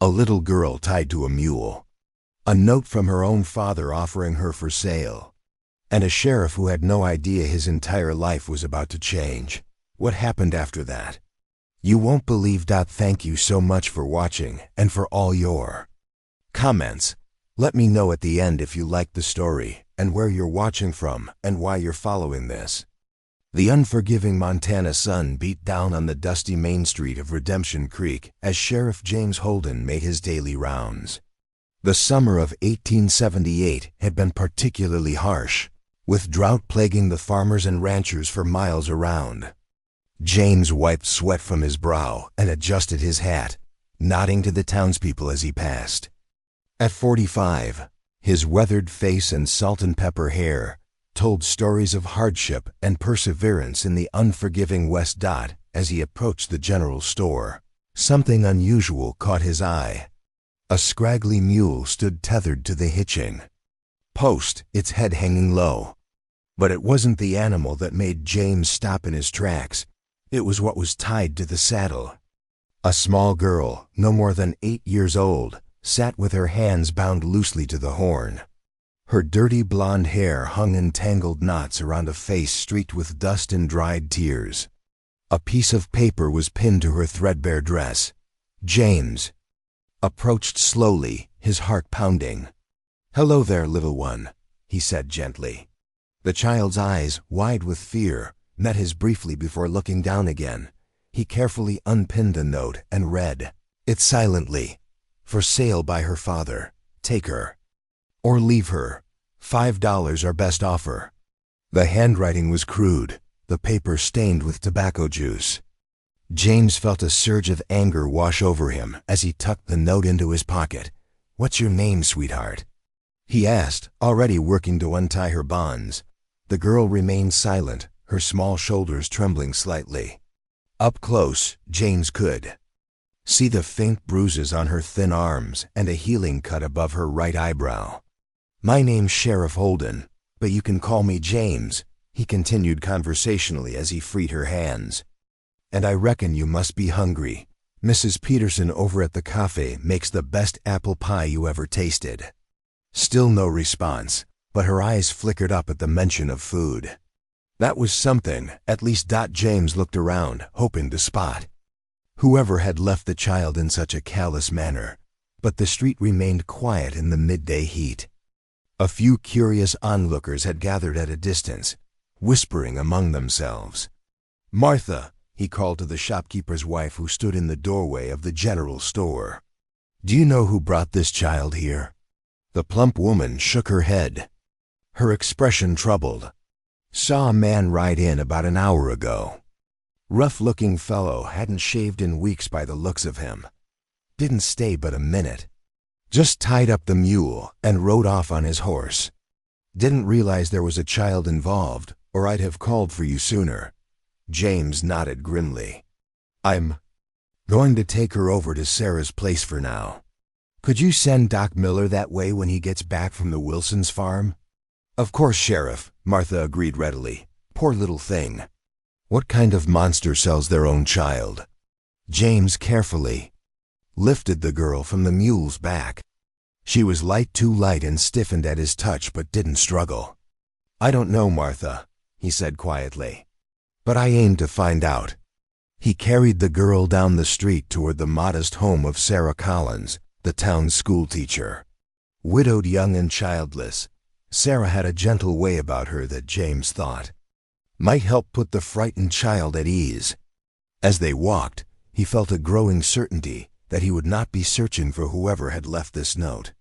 A little girl tied to a mule. A note from her own father offering her for sale. And a sheriff who had no idea his entire life was about to change. What happened after that? You won't believe. Thank you so much for watching and for all your comments. Let me know at the end if you liked the story and where you're watching from and why you're following this. The unforgiving Montana sun beat down on the dusty main street of Redemption Creek as Sheriff James Holden made his daily rounds. The summer of 1878 had been particularly harsh, with drought plaguing the farmers and ranchers for miles around. James wiped sweat from his brow and adjusted his hat, nodding to the townspeople as he passed. At 45, his weathered face and salt and pepper hair told stories of hardship and perseverance in the unforgiving West. As he approached the general store, something unusual caught his eye. A scraggly mule stood tethered to the hitching post, its head hanging low. But it wasn't the animal that made James stop in his tracks. It was what was tied to the saddle. A small girl, no more than 8 years old, sat with her hands bound loosely to the horn. Her dirty blonde hair hung in tangled knots around a face streaked with dust and dried tears. A piece of paper was pinned to her threadbare dress. James approached slowly, his heart pounding. "Hello there, little one," he said gently. The child's eyes, wide with fear, met his briefly before looking down again. He carefully unpinned the note and read it silently. "For sale by her father. Take her. Or leave her. $5 our best offer." The handwriting was crude, the paper stained with tobacco juice. James felt a surge of anger wash over him as he tucked the note into his pocket. "What's your name, sweetheart?" he asked, already working to untie her bonds. The girl remained silent, her small shoulders trembling slightly. Up close, James could see the faint bruises on her thin arms and a healing cut above her right eyebrow. "My name's Sheriff Holden, but you can call me James," he continued conversationally as he freed her hands. "And I reckon you must be hungry. Mrs. Peterson over at the cafe makes the best apple pie you ever tasted." Still no response, but her eyes flickered up at the mention of food. That was something, at least. James looked around, hoping to spot whoever had left the child in such a callous manner, but the street remained quiet in the midday heat. A few curious onlookers had gathered at a distance, whispering among themselves. "Martha," he called to the shopkeeper's wife who stood in the doorway of the general store. "Do you know who brought this child here?" The plump woman shook her head, her expression troubled. "Saw a man ride in about an hour ago. Rough-looking fellow, hadn't shaved in weeks by the looks of him. Didn't stay but a minute. Just tied up the mule and rode off on his horse. Didn't realize there was a child involved, or I'd have called for you sooner." James nodded grimly. "I'm going to take her over to Sarah's place for now. Could you send Doc Miller that way when he gets back from the Wilsons' farm?" "Of course, Sheriff," Martha agreed readily. "Poor little thing. What kind of monster sells their own child?" James carefully lifted the girl from the mule's back. She was too light and stiffened at his touch, but didn't struggle. "I don't know, Martha," he said quietly, "but I aim to find out." He carried the girl down the street toward the modest home of Sarah Collins, the town's schoolteacher. Widowed, young and childless, Sarah had a gentle way about her that James thought might help put the frightened child at ease. As they walked, he felt a growing certainty that he would not be searching for whoever had left this note.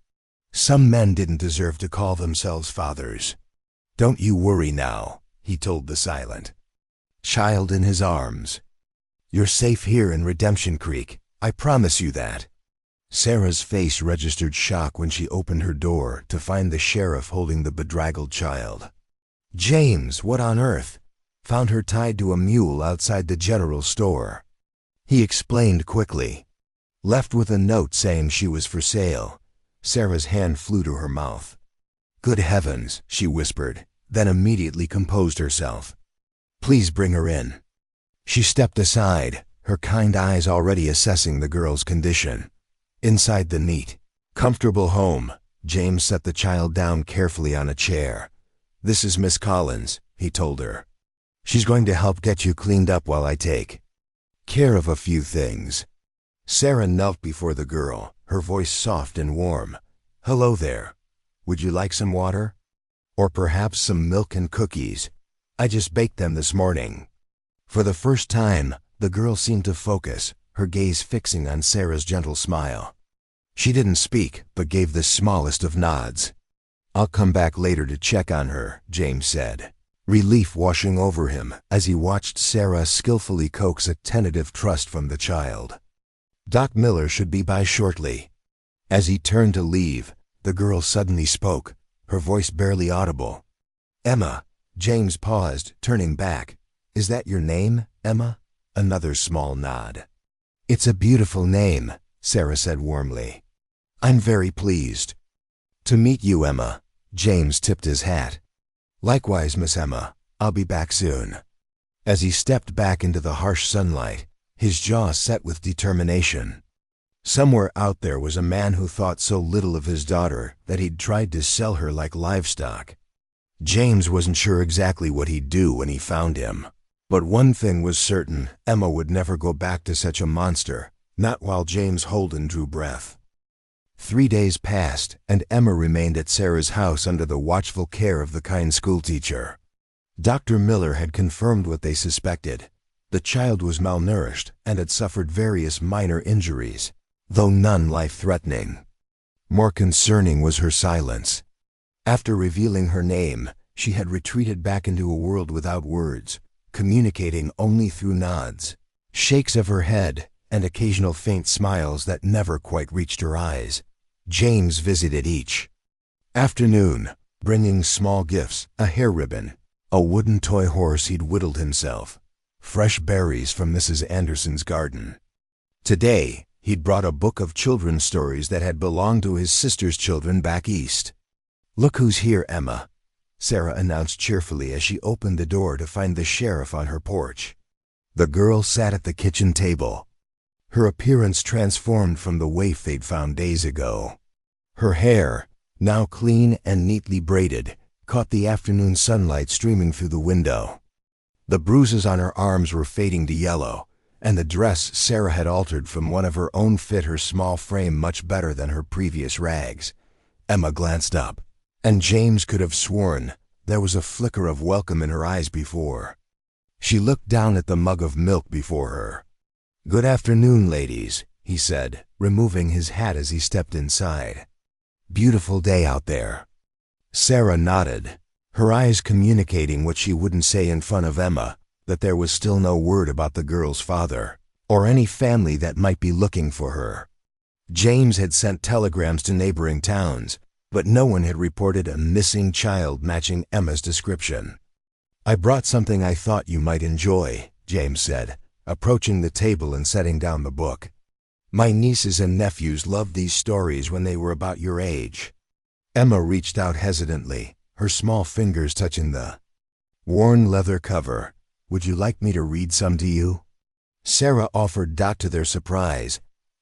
Some men didn't deserve to call themselves fathers. "Don't you worry now," he told the silent child in his arms. "You're safe here in Redemption Creek, I promise you that." Sarah's face registered shock when she opened her door to find the sheriff holding the bedraggled child. "James, what on earth?" "Found her tied to a mule outside the general store," he explained quickly. "Left with a note saying she was for sale." Sarah's hand flew to her mouth. "Good heavens," she whispered, then immediately composed herself. "Please bring her in." She stepped aside, her kind eyes already assessing the girl's condition. Inside the neat, comfortable home, James set the child down carefully on a chair. "This is Miss Collins," he told her. "She's going to help get you cleaned up while I take care of a few things." Sarah knelt before the girl, her voice soft and warm. "Hello there. Would you like some water? Or perhaps some milk and cookies? I just baked them this morning." For the first time, the girl seemed to focus, her gaze fixing on Sarah's gentle smile. She didn't speak, but gave the smallest of nods. "I'll come back later to check on her," James said, relief washing over him as he watched Sarah skillfully coax a tentative trust from the child. "Doc Miller should be by shortly." As he turned to leave, the girl suddenly spoke, her voice barely audible. "Emma." James paused, turning back. "Is that your name, Emma?" Another small nod. "It's a beautiful name," Sarah said warmly. "I'm very pleased to meet you, Emma." James tipped his hat. "Likewise, Miss Emma. I'll be back soon." As he stepped back into the harsh sunlight, his jaw set with determination. Somewhere out there was a man who thought so little of his daughter that he'd tried to sell her like livestock. James wasn't sure exactly what he'd do when he found him. But one thing was certain, Emma would never go back to such a monster, not while James Holden drew breath. 3 days passed, and Emma remained at Sarah's house under the watchful care of the kind schoolteacher. Dr. Miller had confirmed what they suspected. The child was malnourished and had suffered various minor injuries, though none life-threatening. More concerning was her silence. After revealing her name, she had retreated back into a world without words, communicating only through nods, shakes of her head, and occasional faint smiles that never quite reached her eyes. James visited each afternoon, bringing small gifts, a hair ribbon, a wooden toy horse he'd whittled himself, fresh berries from Mrs. Anderson's garden. Today, he'd brought a book of children's stories that had belonged to his sister's children back east. "Look who's here, Emma," Sarah announced cheerfully as she opened the door to find the sheriff on her porch. The girl sat at the kitchen table, her appearance transformed from the waif they'd found days ago. Her hair, now clean and neatly braided, caught the afternoon sunlight streaming through the window. The bruises on her arms were fading to yellow, and the dress Sarah had altered from one of her own fit her small frame much better than her previous rags. Emma glanced up, and James could have sworn there was a flicker of welcome in her eyes before. She looked down at the mug of milk before her. "Good afternoon, ladies," he said, removing his hat as he stepped inside. "Beautiful day out there." Sarah nodded, her eyes communicating what she wouldn't say in front of Emma, that there was still no word about the girl's father, or any family that might be looking for her. James had sent telegrams to neighboring towns, but no one had reported a missing child matching Emma's description. "I brought something I thought you might enjoy," James said, approaching the table and setting down the book. "My nieces and nephews loved these stories when they were about your age." Emma reached out hesitantly, her small fingers touching the worn leather cover. "Would you like me to read some to you?" Sarah offered. To their surprise,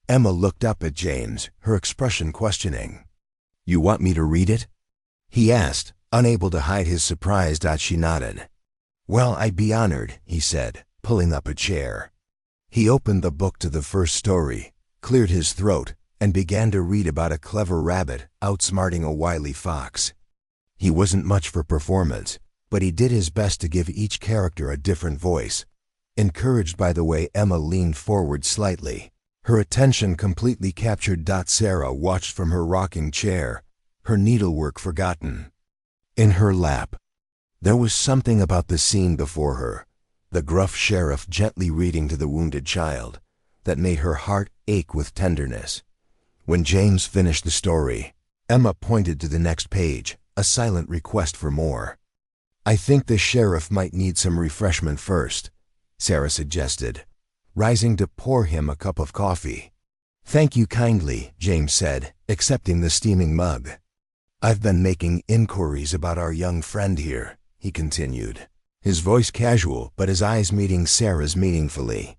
Emma looked up at James, her expression questioning. "You want me to read it?" he asked, unable to hide his surprise. She nodded. "Well, I'd be honored," he said, pulling up a chair. He opened the book to the first story, cleared his throat, and began to read about a clever rabbit outsmarting a wily fox. He wasn't much for performance, but he did his best to give each character a different voice. Encouraged by the way Emma leaned forward slightly, her attention completely captured. Sarah watched from her rocking chair, her needlework forgotten. In her lap, there was something about the scene before her, the gruff sheriff gently reading to the wounded child, that made her heart ache with tenderness. When James finished the story, Emma pointed to the next page, a silent request for more. "I think the sheriff might need some refreshment first," Sarah suggested, rising to pour him a cup of coffee. "Thank you kindly," James said, accepting the steaming mug. "I've been making inquiries about our young friend here," he continued, his voice casual but his eyes meeting Sarah's meaningfully.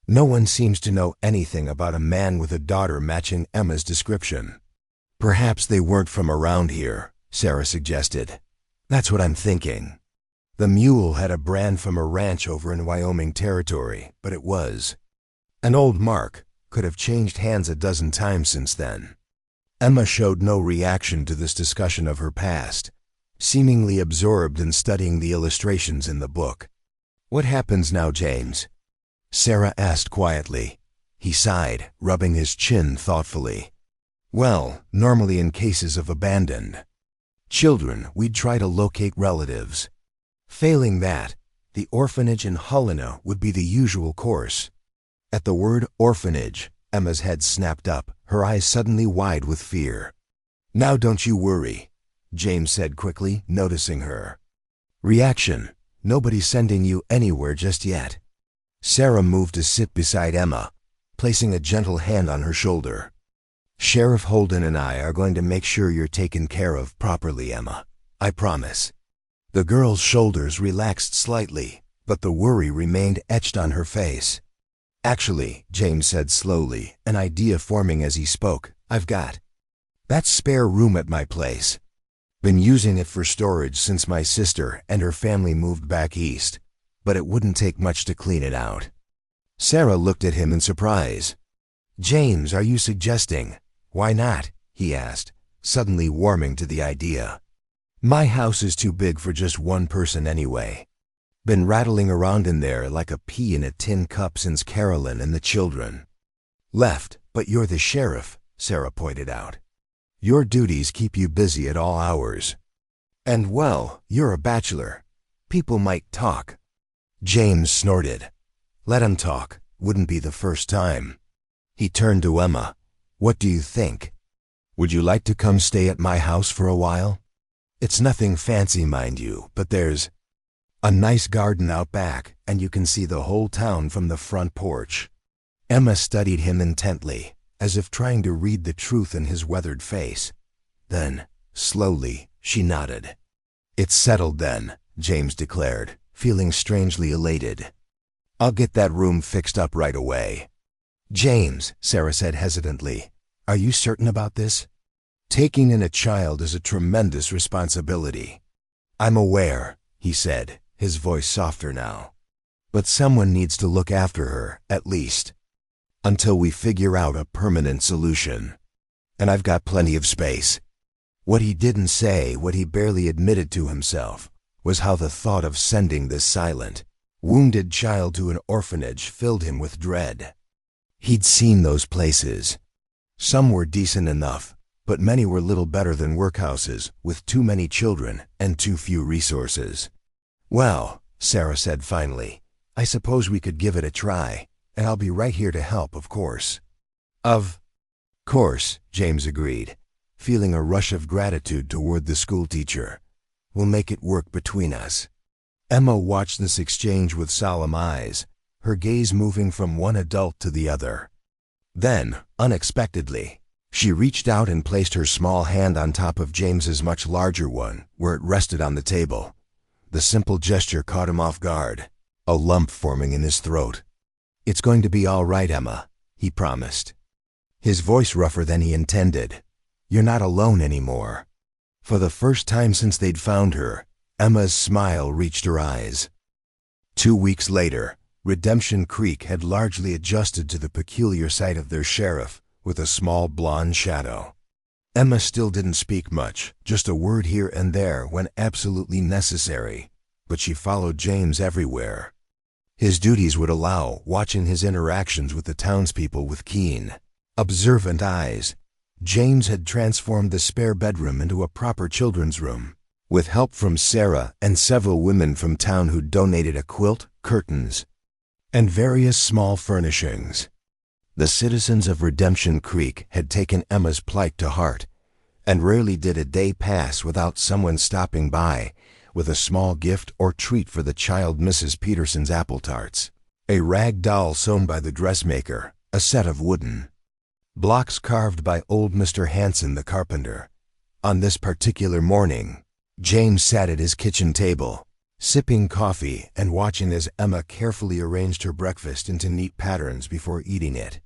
No one seems to know anything about a man with a daughter matching Emma's description. Perhaps they weren't from around here, Sarah suggested. That's what I'm thinking. The Mule had a brand from a ranch over in Wyoming territory, but it was an old mark, could have changed hands a dozen times since then. Emma showed no reaction to this discussion of her past, seemingly absorbed in studying the illustrations in the book. What happens now, James? Sarah asked quietly. He sighed, rubbing his chin thoughtfully. Well, normally in cases of abandoned children, we'd try to locate relatives. Failing that, the orphanage in Helena would be the usual course. At the word orphanage, Emma's head snapped up, her eyes suddenly wide with fear. Now don't you worry, James said quickly, noticing her reaction. Nobody's sending you anywhere just yet. Sarah moved to sit beside Emma, placing a gentle hand on her shoulder. Sheriff Holden and I are going to make sure you're taken care of properly, Emma. I promise. The girl's shoulders relaxed slightly, but the worry remained etched on her face. Actually, James said slowly, an idea forming as he spoke, I've got that spare room at my place. Been using it for storage since my sister and her family moved back east, but it wouldn't take much to clean it out. Sarah looked at him in surprise. James, are you suggesting? Why not? He asked, suddenly warming to the idea. My house is too big for just one person anyway. Been rattling around in there like a pea in a tin cup since Carolyn and the children left, but you're the sheriff, Sarah pointed out. Your duties keep you busy at all hours. And well, you're a bachelor. People might talk. James snorted. Let him talk. Wouldn't be the first time. He turned to Emma. What do you think? Would you like to come stay at my house for a while? It's nothing fancy, mind you, but there's a nice garden out back, and you can see the whole town from the front porch. Emma studied him intently, as if trying to read the truth in his weathered face. Then, slowly, she nodded. It's settled then, James declared, feeling strangely elated. I'll get that room fixed up right away. James, Sarah said hesitantly, are you certain about this? Taking in a child is a tremendous responsibility. I'm aware, he said, his voice softer now. But someone needs to look after her, at least, until we figure out a permanent solution. And I've got plenty of space. What he didn't say, what he barely admitted to himself, was how the thought of sending this silent, wounded child to an orphanage filled him with dread. He'd seen those places. Some were decent enough, but many were little better than workhouses, with too many children and too few resources. Well, Sarah said finally, I suppose we could give it a try, and I'll be right here to help, of course. Of course, James agreed, feeling a rush of gratitude toward the schoolteacher. We'll make it work between us. Emma watched this exchange with solemn eyes, her gaze moving from one adult to the other. Then, unexpectedly, she reached out and placed her small hand on top of James's much larger one, where it rested on the table. The simple gesture caught him off guard, a lump forming in his throat. It's going to be all right, Emma, he promised. His voice rougher than he intended. You're not alone anymore. For the first time since they'd found her, Emma's smile reached her eyes. 2 weeks later, Redemption Creek had largely adjusted to the peculiar sight of their sheriff, with a small blonde shadow. Emma still didn't speak much, just a word here and there when absolutely necessary, but she followed James everywhere. His duties would allow, watching his interactions with the townspeople with keen, observant eyes. James had transformed the spare bedroom into a proper children's room, with help from Sarah and several women from town who donated a quilt, curtains, and various small furnishings. The citizens of Redemption Creek had taken Emma's plight to heart, and rarely did a day pass without someone stopping by with a small gift or treat for the child Mrs. Peterson's apple tarts, a rag doll sewn by the dressmaker, a set of wooden blocks carved by old Mr. Hanson the carpenter. On this particular morning, James sat at his kitchen table, sipping coffee and watching as Emma carefully arranged her breakfast into neat patterns before eating it.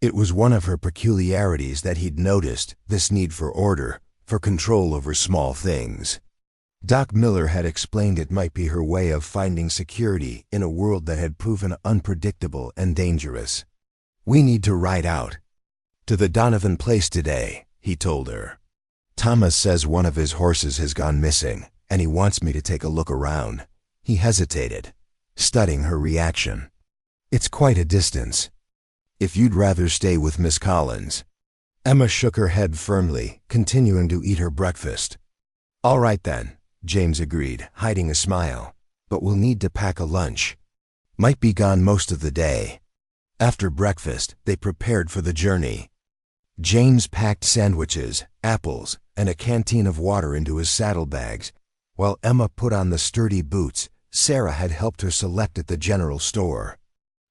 It was one of her peculiarities that he'd noticed, this need for order, for control over small things. Doc Miller had explained it might be her way of finding security in a world that had proven unpredictable and dangerous. "We need to ride out to the Donovan place today," he told her. "Thomas says one of his horses has gone missing, and he wants me to take a look around." He hesitated, studying her reaction. "It's quite a distance. If you'd rather stay with Miss Collins." Emma shook her head firmly, continuing to eat her breakfast. "All right then," James agreed, hiding a smile. "But we'll need to pack a lunch. Might be gone most of the day." After breakfast, they prepared for the journey. James packed sandwiches, apples, and a canteen of water into his saddlebags, while Emma put on the sturdy boots Sarah had helped her select at the general store.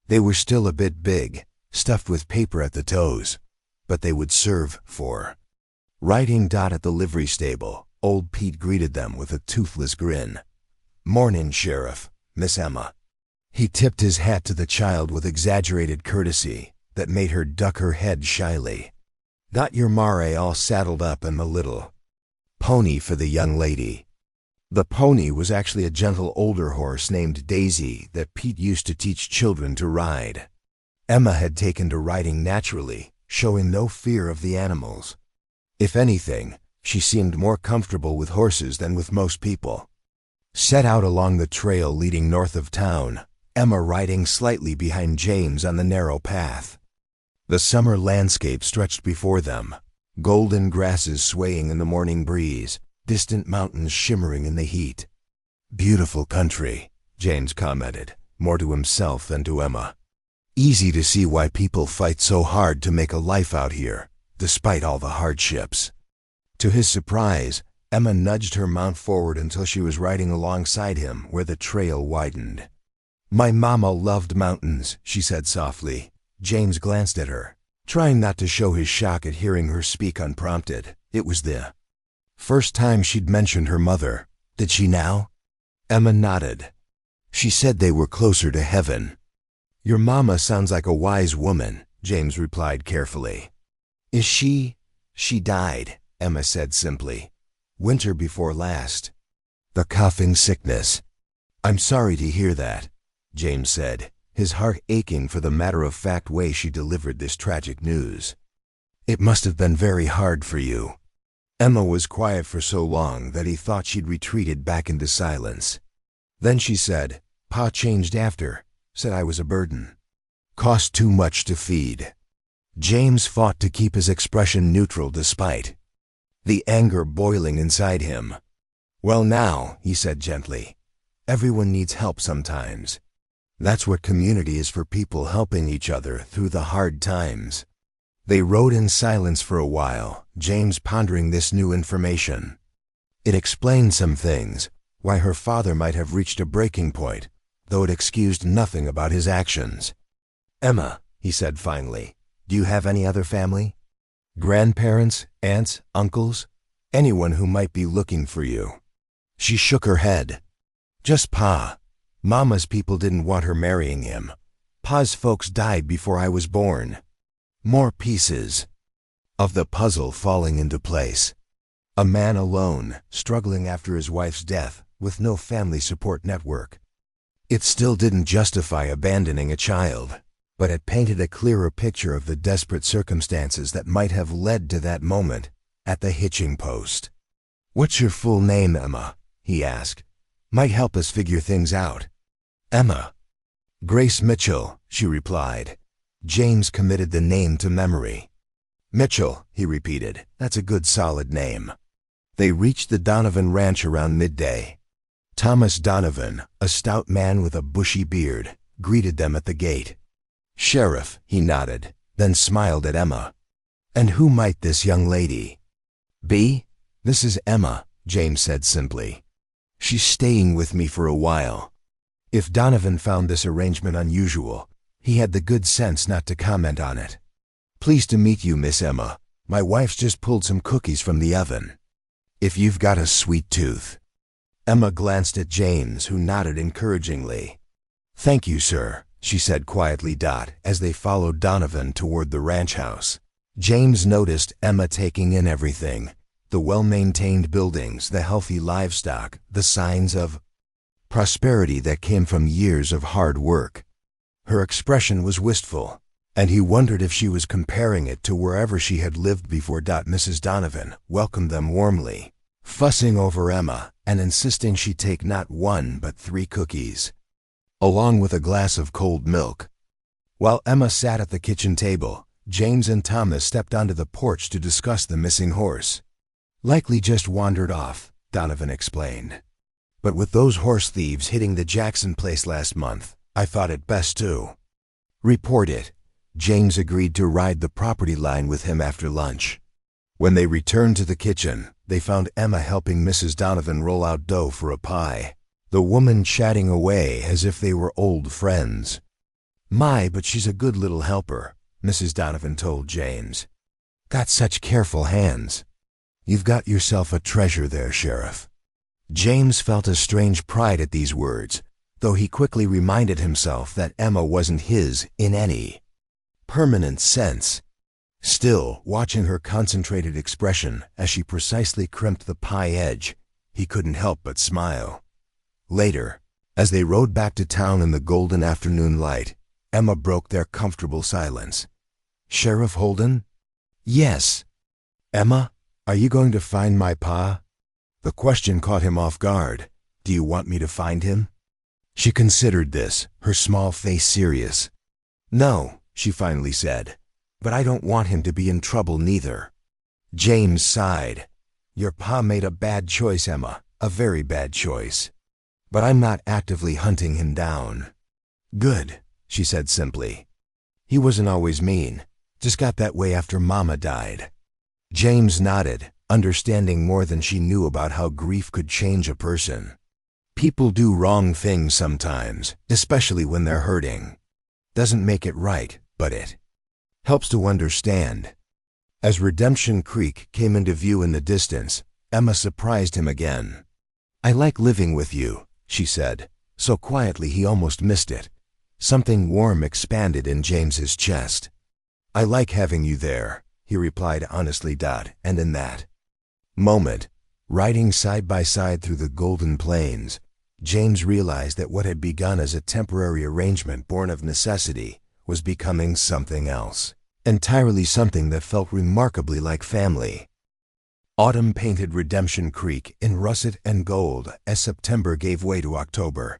They were still a bit big, stuffed with paper at the toes, but they would serve for. Riding Dot at the livery stable, old Pete greeted them with a toothless grin. "Mornin', Sheriff, Miss Emma." He tipped his hat to the child with exaggerated courtesy that made her duck her head shyly. "Got your mare all saddled up and the little pony for the young lady." The pony was actually a gentle older horse named Daisy that Pete used to teach children to ride. Emma had taken to riding naturally, showing no fear of the animals. If anything, she seemed more comfortable with horses than with most people. Set out along the trail leading north of town, Emma riding slightly behind James on the narrow path. The summer landscape stretched before them, golden grasses swaying in the morning breeze, distant mountains shimmering in the heat. "Beautiful country," James commented, more to himself than to Emma. "Easy to see why people fight so hard to make a life out here, despite all the hardships." To his surprise, Emma nudged her mount forward until she was riding alongside him where the trail widened. "My mama loved mountains," she said softly. James glanced at her, trying not to show his shock at hearing her speak unprompted. It was the first time she'd mentioned her mother. Did she now? Emma nodded. "She said they were closer to heaven." "Your mama sounds like a wise woman," James replied carefully. "Is she? She died," Emma said simply. "Winter before last. The coughing sickness." "I'm sorry to hear that," James said, his heart aching for the matter-of-fact way she delivered this tragic news. "It must have been very hard for you." Emma was quiet for so long that he thought she'd retreated back into silence. Then she said, "Pa changed after. Said I was a burden. Cost too much to feed." James fought to keep his expression neutral despite the anger boiling inside him. "Well now," he said gently, "everyone needs help sometimes. That's what community is, for people helping each other through the hard times." They rode in silence for a while, James pondering this new information. It explained some things, why her father might have reached a breaking point, though it excused nothing about his actions. "Emma," he said finally, "do you have any other family? Grandparents, aunts, uncles, anyone who might be looking for you?" She shook her head. "Just Pa. Mama's people didn't want her marrying him. Pa's folks died before I was born." More pieces of the puzzle falling into place. A man alone, struggling after his wife's death, with no family support network. It still didn't justify abandoning a child, but it painted a clearer picture of the desperate circumstances that might have led to that moment at the hitching post. "What's your full name, Emma?" he asked. "Might help us figure things out." "Emma." "Grace Mitchell," she replied. James committed the name to memory. "Mitchell," he repeated. "That's a good solid name." They reached the Donovan ranch around midday. Thomas Donovan, a stout man with a bushy beard, greeted them at the gate. "Sheriff," he nodded, then smiled at Emma. "And who might this young lady be?" "This is Emma," James said simply. "She's staying with me for a while." If Donovan found this arrangement unusual, he had the good sense not to comment on it. "Pleased to meet you, Miss Emma. My wife's just pulled some cookies from the oven. If you've got a sweet tooth." Emma glanced at James, who nodded encouragingly. "Thank you, sir," she said quietly. As they followed Donovan toward the ranch house, James noticed Emma taking in everything: the well-maintained buildings, the healthy livestock, the signs of prosperity that came from years of hard work. Her expression was wistful, and he wondered if she was comparing it to wherever she had lived before. Mrs. Donovan welcomed them warmly, fussing over Emma and insisting she take not one but 3 cookies, along with a glass of cold milk. While Emma sat at the kitchen table, James and Thomas stepped onto the porch to discuss the missing horse. "Likely just wandered off," Donovan explained. "But with those horse thieves hitting the Jackson place last month, I thought it best to report it." James agreed to ride the property line with him after lunch. When they returned to the kitchen, they found Emma helping Mrs. Donovan roll out dough for a pie, the woman chatting away as if they were old friends. But she's a good little helper," Mrs. Donovan told James. "Got such careful hands. You've got yourself a treasure there, Sheriff." James felt a strange pride at these words, though he quickly reminded himself that Emma wasn't his in any permanent sense. Still, watching her concentrated expression as she precisely crimped the pie edge, he couldn't help but smile. Later, as they rode back to town in the golden afternoon light, Emma broke their comfortable silence. "Sheriff Holden?" "Yes." "Emma, are you going to find my pa?" The question caught him off guard. "Do you want me to find him?" She considered this, her small face serious. "No," she finally said, "but I don't want him to be in trouble neither." James sighed. "Your pa made a bad choice, Emma, a very bad choice. But I'm not actively hunting him down." "Good," she said simply. "He wasn't always mean, just got that way after Mama died." James nodded, understanding more than she knew about how grief could change a person. People do wrong things sometimes, especially when they're hurting. Doesn't make it right, but it helps to understand. As Redemption Creek came into view in the distance, Emma surprised him again. "I like living with you," she said, so quietly he almost missed it. Something warm expanded in James's chest. "I like having you there," he replied honestly. And in that moment, riding side by side through the golden plains, James realized that what had begun as a temporary arrangement born of necessity was becoming something else, entirely something that felt remarkably like family. Autumn painted Redemption Creek in russet and gold as September gave way to October.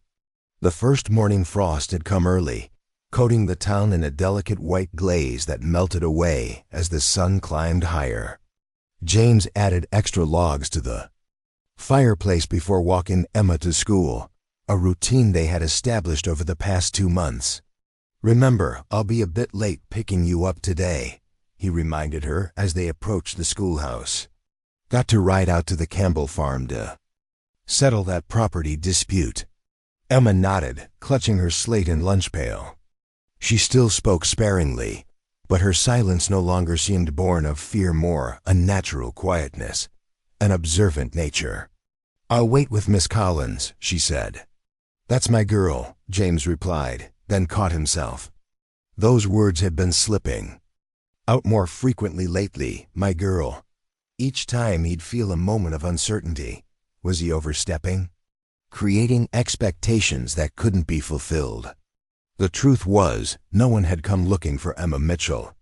The first morning frost had come early, coating the town in a delicate white glaze that melted away as the sun climbed higher. James added extra logs to the fireplace before walking Emma to school, a routine they had established over the past 2 months. "Remember, I'll be a bit late picking you up today," he reminded her as they approached the schoolhouse. "Got to ride out to the Campbell farm to settle that property dispute." Emma nodded, clutching her slate and lunch pail. She still spoke sparingly, but her silence no longer seemed born of fear, more a natural quietness, an observant nature. "I'll wait with Miss Collins," she said. "That's my girl," James replied, then caught himself. Those words had been slipping out more frequently lately, "my girl." Each time he'd feel a moment of uncertainty. Was he overstepping? Creating expectations that couldn't be fulfilled? The truth was, no one had come looking for Emma Mitchell.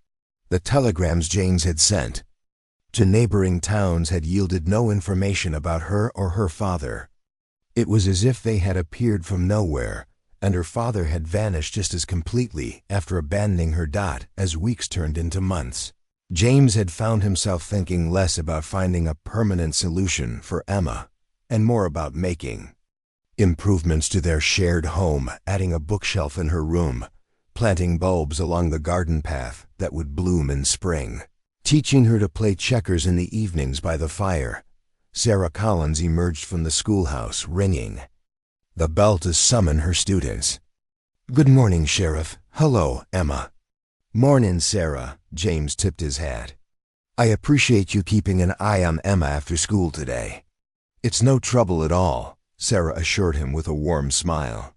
The telegrams James had sent to neighboring towns had yielded no information about her or her father. It was as if they had appeared from nowhere, and her father had vanished just as completely after abandoning her. As weeks turned into months, James had found himself thinking less about finding a permanent solution for Emma, and more about making improvements to their shared home, adding a bookshelf in her room, planting bulbs along the garden path that would bloom in spring, teaching her to play checkers in the evenings by the fire. Sarah Collins emerged from the schoolhouse, ringing the bell to summon her students. "Good morning, Sheriff." "Hello, Emma." "Mornin', Sarah." James tipped his hat. "I appreciate you keeping an eye on Emma after school today." "It's no trouble at all," Sarah assured him with a warm smile.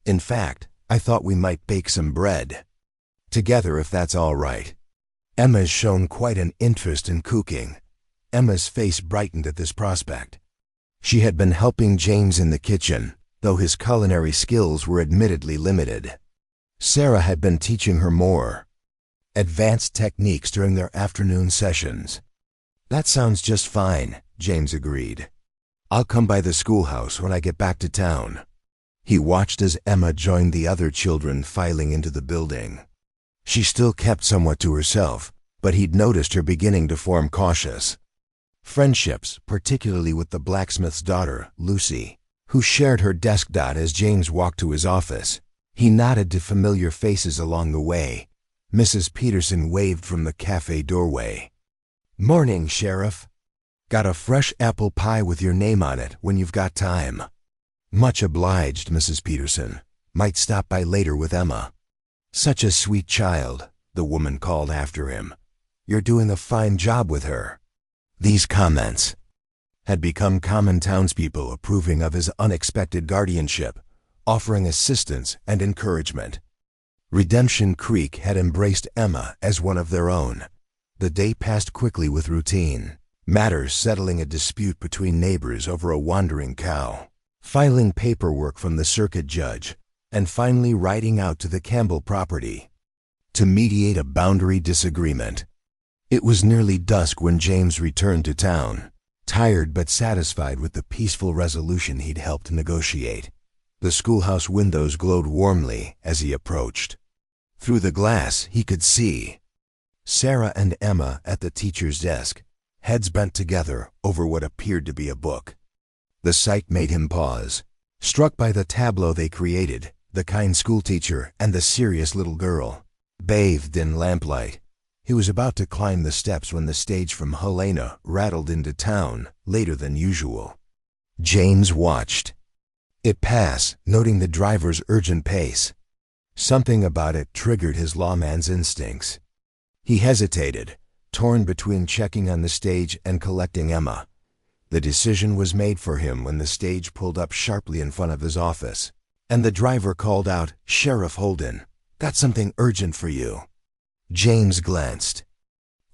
"In fact, I thought we might bake some bread together if that's all right." Emma's shown quite an interest in cooking. Emma's face brightened at this prospect. She had been helping James in the kitchen, though his culinary skills were admittedly limited. Sarah had been teaching her more advanced techniques during their afternoon sessions. "That sounds just fine," James agreed. "I'll come by the schoolhouse when I get back to town." He watched as Emma joined the other children filing into the building. She still kept somewhat to herself, but he'd noticed her beginning to form cautious friendships, particularly with the blacksmith's daughter, Lucy, who shared her desk. As James walked to his office, he nodded to familiar faces along the way. Mrs. Peterson waved from the cafe doorway. "Morning, Sheriff. Got a fresh apple pie with your name on it when you've got time." "Much obliged, Mrs. Peterson. Might stop by later with Emma." "Such a sweet child," the woman called after him. "You're doing a fine job with her." These comments had become common townspeople approving of his unexpected guardianship, offering assistance and encouragement. Redemption Creek had embraced Emma as one of their own. The day passed quickly with routine matters, settling a dispute between neighbors over a wandering cow, filing paperwork from the circuit judge, and finally riding out to the Campbell property to mediate a boundary disagreement. It was nearly dusk when James returned to town, tired but satisfied with the peaceful resolution he'd helped negotiate. The schoolhouse windows glowed warmly as he approached. Through the glass, he could see Sarah and Emma at the teacher's desk, heads bent together over what appeared to be a book. The sight made him pause, struck by the tableau they created, the kind schoolteacher and the serious little girl, bathed in lamplight. He was about to climb the steps when the stage from Helena rattled into town later than usual. James watched it pass, noting the driver's urgent pace. Something about it triggered his lawman's instincts. He hesitated, torn between checking on the stage and collecting Emma. The decision was made for him when the stage pulled up sharply in front of his office, and the driver called out, "Sheriff Holden, got something urgent for you." James glanced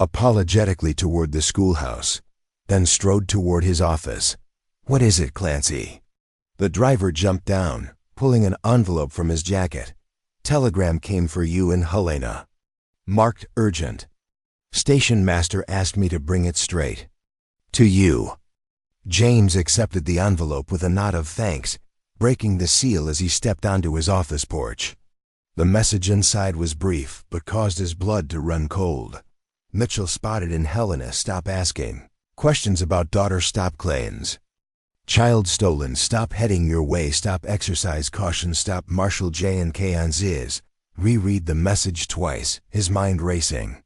apologetically toward the schoolhouse, then strode toward his office. "What is it, Clancy?" The driver jumped down, pulling an envelope from his jacket. "Telegram came for you in Helena. Marked urgent. Station master asked me to bring it straight to you." James accepted the envelope with a nod of thanks, breaking the seal as he stepped onto his office porch. The message inside was brief, but caused his blood to run cold. "Mitchell spotted in Helena. Stop asking questions about daughter. Stop claims. Child stolen. Stop heading your way. Stop exercise caution. Stop Marshall J&K on Ziz." Reread the message twice, his mind racing.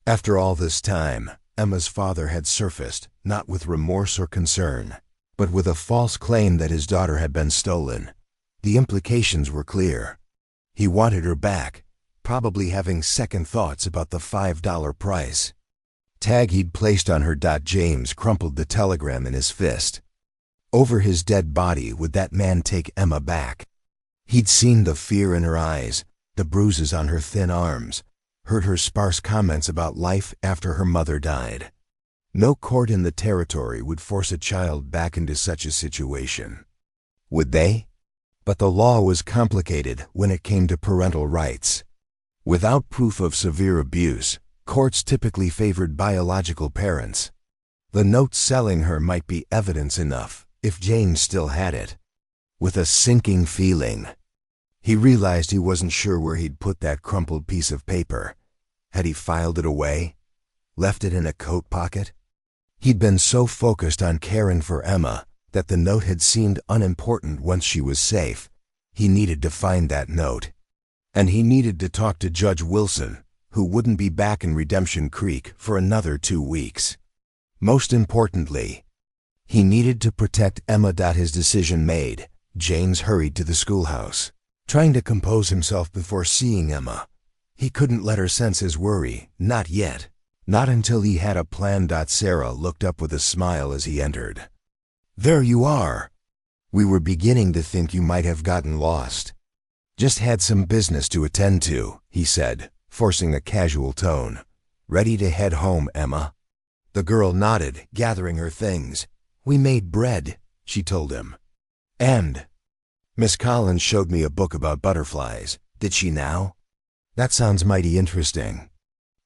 After all this time, Emma's father had surfaced, not with remorse or concern, but with a false claim that his daughter had been stolen. The implications were clear. He wanted her back, probably having second thoughts about the $5 price tag he'd placed on her. James crumpled the telegram in his fist. Over his dead body, would that man take Emma back? He'd seen the fear in her eyes, the bruises on her thin arms, heard her sparse comments about life after her mother died. No court in the territory would force a child back into such a situation. Would they? But the law was complicated when it came to parental rights. Without proof of severe abuse, courts typically favored biological parents. The note selling her might be evidence enough, if James still had it. With a sinking feeling, he realized he wasn't sure where he'd put that crumpled piece of paper. Had he filed it away? Left it in a coat pocket? He'd been so focused on caring for Emma that the note had seemed unimportant once she was safe. He needed to find that note. And he needed to talk to Judge Wilson, who wouldn't be back in Redemption Creek for another 2 weeks. Most importantly, he needed to protect Emma. His decision made, James hurried to the schoolhouse, trying to compose himself before seeing Emma. He couldn't let her sense his worry, not yet. Not until he had a plan. Sarah looked up with a smile as he entered. "There you are." We were beginning to think you might have gotten lost. Just had some business to attend to, he said, forcing a casual tone. Ready to head home, Emma? The girl nodded, gathering her things. We made bread, she told him. And Miss Collins showed me a book about butterflies. Did she now? That sounds mighty interesting.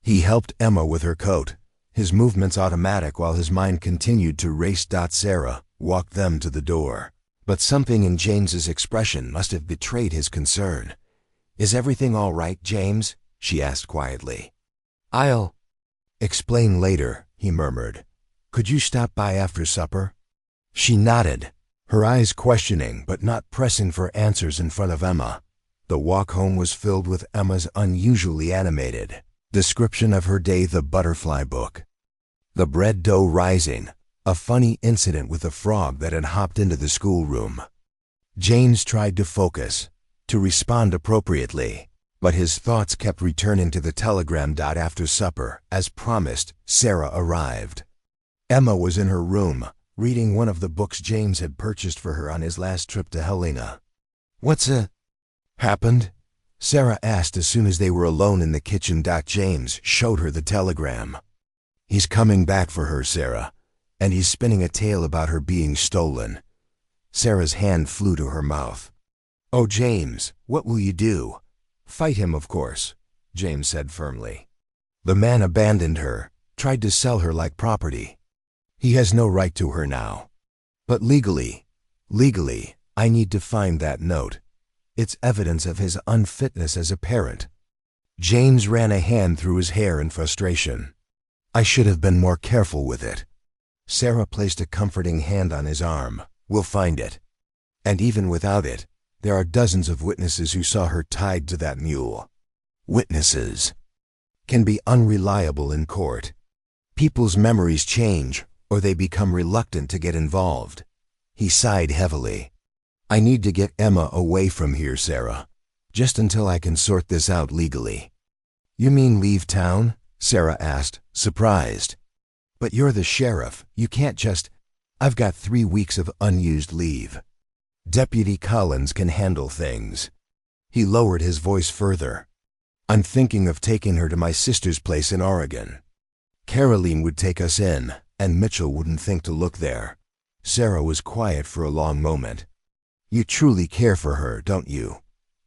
He helped Emma with her coat, his movements automatic while his mind continued to race. Sarah walked them to the door. But something in James's expression must have betrayed his concern. Is everything all right, James? She asked quietly. I'll explain later, he murmured. Could you stop by after supper? She nodded, her eyes questioning but not pressing for answers in front of Emma. The walk home was filled with Emma's unusually animated description of her day, the butterfly book, the bread dough rising, a funny incident with a frog that had hopped into the schoolroom. James tried to focus, to respond appropriately, but his thoughts kept returning to the telegram. After supper, as promised, Sarah arrived. Emma was in her room, reading one of the books James had purchased for her on his last trip to Helena. What's happened? Sarah asked as soon as they were alone in the kitchen. James showed her the telegram. He's coming back for her, Sarah, and he's spinning a tale about her being stolen. Sarah's hand flew to her mouth. Oh, James, what will you do? Fight him, of course, James said firmly. The man abandoned her, tried to sell her like property. He has no right to her now. But legally, I need to find that note. It's evidence of his unfitness as a parent. James ran a hand through his hair in frustration. I should have been more careful with it. Sarah placed a comforting hand on his arm. We'll find it. And even without it, there are dozens of witnesses who saw her tied to that mule. Witnesses can be unreliable in court. People's memories change, or they become reluctant to get involved. He sighed heavily. I need to get Emma away from here, Sarah, just until I can sort this out legally. You mean leave town? Sarah asked, surprised. But you're the sheriff. You can't just... I've got 3 weeks of unused leave. Deputy Collins can handle things. He lowered his voice further. I'm thinking of taking her to my sister's place in Oregon. Caroline would take us in, and Mitchell wouldn't think to look there. Sarah was quiet for a long moment. You truly care for her, don't you?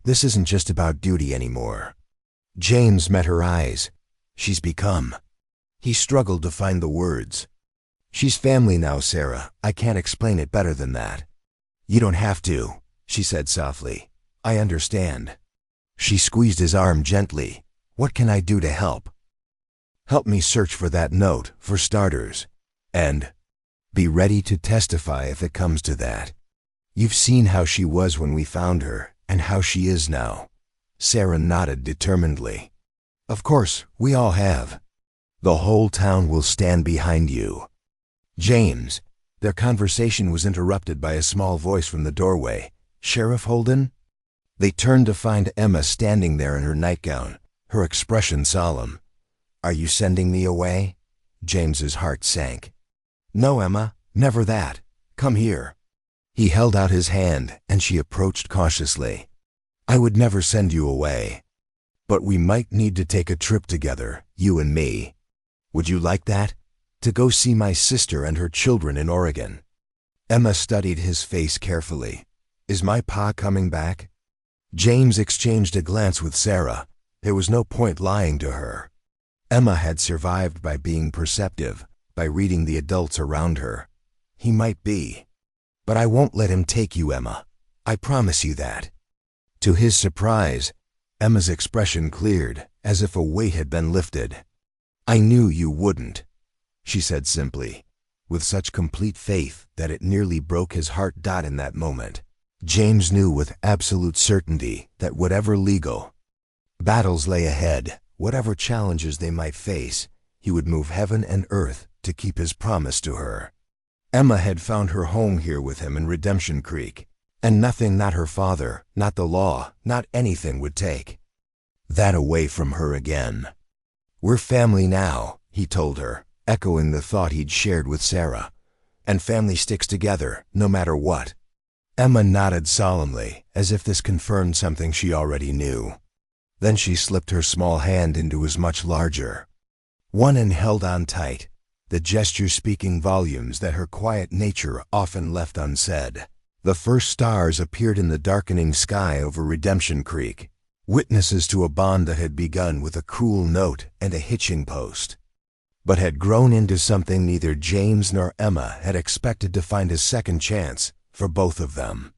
This isn't just about duty anymore. James met her eyes. She's become... He struggled to find the words. She's family now, Sarah. I can't explain it better than that. You don't have to, she said softly. I understand. She squeezed his arm gently. What can I do to help? Help me search for that note, for starters. And be ready to testify if it comes to that. You've seen how she was when we found her, and how she is now. Sarah nodded determinedly. Of course, we all have. The whole town will stand behind you. James. Their conversation was interrupted by a small voice from the doorway. Sheriff Holden? They turned to find Emma standing there in her nightgown, her expression solemn. Are you sending me away? James's heart sank. No, Emma, never that. Come here. He held out his hand, and she approached cautiously. I would never send you away. But we might need to take a trip together, you and me. Would you like that? To go see my sister and her children in Oregon. Emma studied his face carefully. Is my pa coming back? James exchanged a glance with Sarah. There was no point lying to her. Emma had survived by being perceptive, by reading the adults around her. He might be. But I won't let him take you, Emma. I promise you that. To his surprise, Emma's expression cleared, as if a weight had been lifted. I knew you wouldn't, she said simply, with such complete faith that it nearly broke his heart. In that moment, James knew with absolute certainty that whatever legal battles lay ahead, whatever challenges they might face, he would move heaven and earth to keep his promise to her. Emma had found her home here with him in Redemption Creek, and nothing, not her father, not the law, not anything would take that away from her again. We're family now, he told her, echoing the thought he'd shared with Sarah. And family sticks together, no matter what. Emma nodded solemnly, as if this confirmed something she already knew. Then she slipped her small hand into his much larger one and held on tight, the gesture speaking volumes that her quiet nature often left unsaid. The first stars appeared in the darkening sky over Redemption Creek, witnesses to a bond that had begun with a cruel note and a hitching post, but had grown into something neither James nor Emma had expected to find a second chance for both of them.